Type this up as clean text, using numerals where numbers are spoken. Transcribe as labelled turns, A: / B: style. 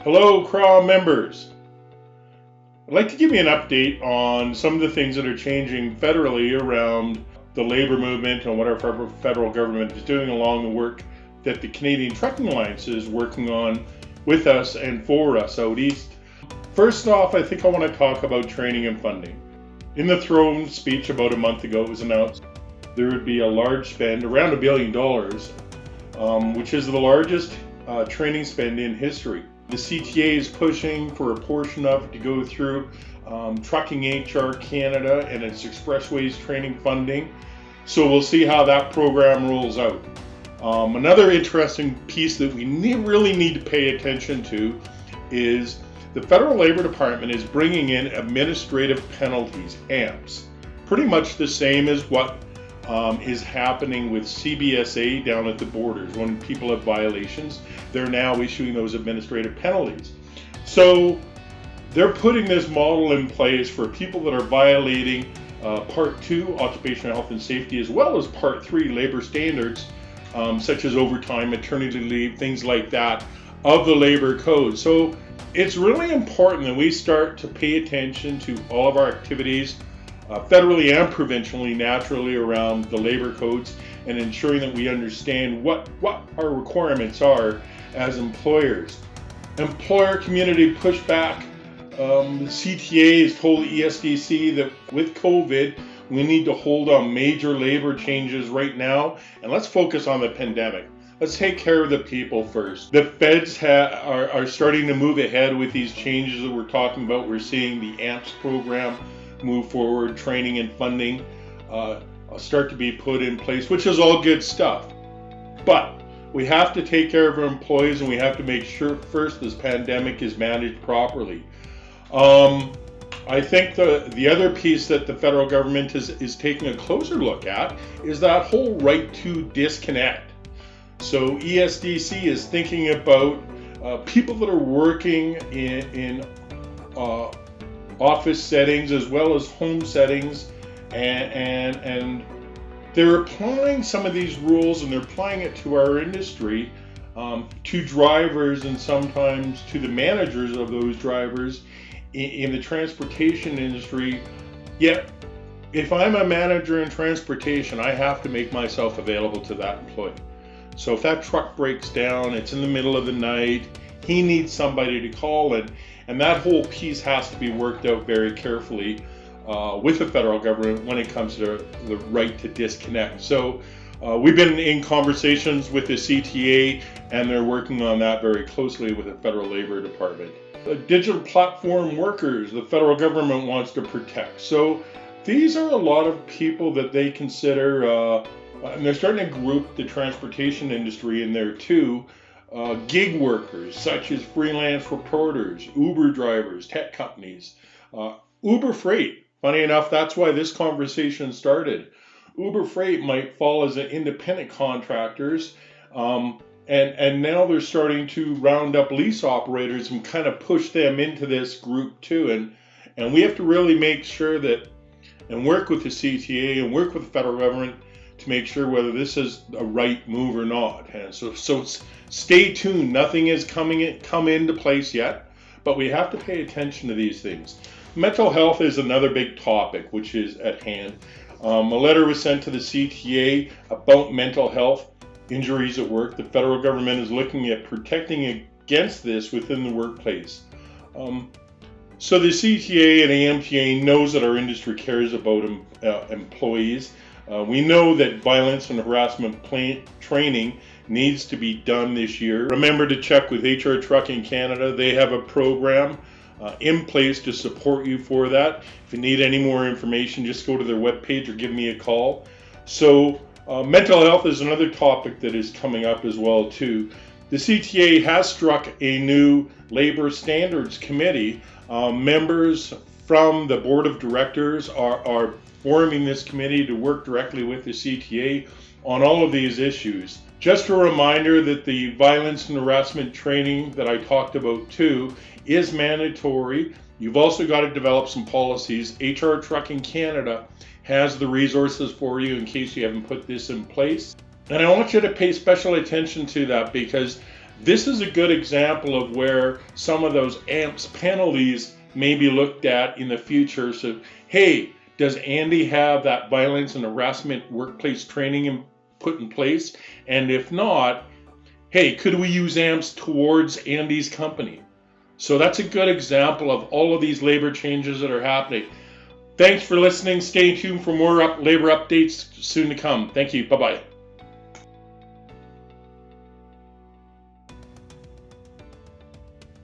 A: Hello, CRA members. I'd like to give you an update on some of the things that are changing federally around the labor movement and what our federal government is doing along the work that the Canadian Trucking Alliance is working on with us and for us out east. First off, I think I want to talk about training and funding. In the throne speech about a month ago, it was announced there would be a large spend, around $1 billion, which is the largest training spend in history. The CTA is pushing for a portion of it to go through Trucking HR Canada and its expressways training funding. So we'll see how that program rolls out. Another interesting piece that we really need to pay attention to is the Federal Labor Department is bringing in administrative penalties, AMPs, pretty much the same as what is happening with CBSA down at the borders. When people have violations, they're now issuing those administrative penalties. So they're putting this model in place for people that are violating Part 2, Occupational Health and Safety, as well as Part 3, labor standards, such as overtime, maternity leave, things like that, of the labor code. So it's really important that we start to pay attention to all of our activities, federally and provincially, naturally, around the labor codes, and ensuring that we understand what our requirements are as employers. Employer community pushback. The CTA has told the ESDC that with COVID, we need to hold on major labor changes right now, and let's focus on the pandemic. Let's take care of the people first. The feds are starting to move ahead with these changes that we're talking about. We're seeing the AMPS program move forward, training and funding start to be put in place, which is all good stuff. But we have to take care of our employees, and we have to make sure first this pandemic is managed properly. I think the other piece that the federal government is taking a closer look at is that whole right to disconnect. So ESDC is thinking about people that are working in office settings as well as home settings, and they're applying some of these rules, and they're applying it to our industry, to drivers, and sometimes to the managers of those drivers in the transportation industry. Yet if I'm a manager in transportation, I have to make myself available to that employee. So if that truck breaks down, it's in the middle of the night, he needs somebody to call, and that whole piece has to be worked out very carefully with the federal government when it comes to the right to disconnect. So we've been in conversations with the CTA, and they're working on that very closely with the Federal Labor Department. Digital platform workers, the federal government wants to protect. So these are a lot of people that they consider, and they're starting to group the transportation industry in there too. Gig workers, such as freelance reporters, Uber drivers, tech companies, Uber Freight. Funny enough, that's why this conversation started. Uber Freight might fall as an independent contractors, and now they're starting to round up lease operators and kind of push them into this group too. And we have to really make sure that, and work with the CTA and work with the federal government to make sure whether this is a right move or not. And so stay tuned. Nothing has come into place yet, but we have to pay attention to these things. Mental health is another big topic which is at hand. A letter was sent to the CTA about mental health injuries at work. The federal government is looking at protecting against this within the workplace. So the CTA and AMTA knows that our industry cares about employees. We know that violence and harassment training needs to be done this year. Remember to check with HR Trucking Canada. They have a program in place to support you for that. If you need any more information, just go to their webpage or give me a call. So mental health is another topic that is coming up as well too. The CTA has struck a new labor standards committee. Members from the board of directors are forming this committee to work directly with the CTA on all of these issues. Just a reminder that the violence and harassment training that I talked about too is mandatory. You've also got to develop some policies. HR Trucking Canada has the resources for you in case you haven't put this in place. And I want you to pay special attention to that, because This is a good example of where some of those AMPS penalties may be looked at in the future. So, hey, does Andy have that violence and harassment workplace training put in place? And if not, hey, could we use AMPS towards Andy's company? So that's a good example of all of these labor changes that are happening. Thanks for listening. Stay tuned for more labor updates soon to come. Thank you. Bye-bye.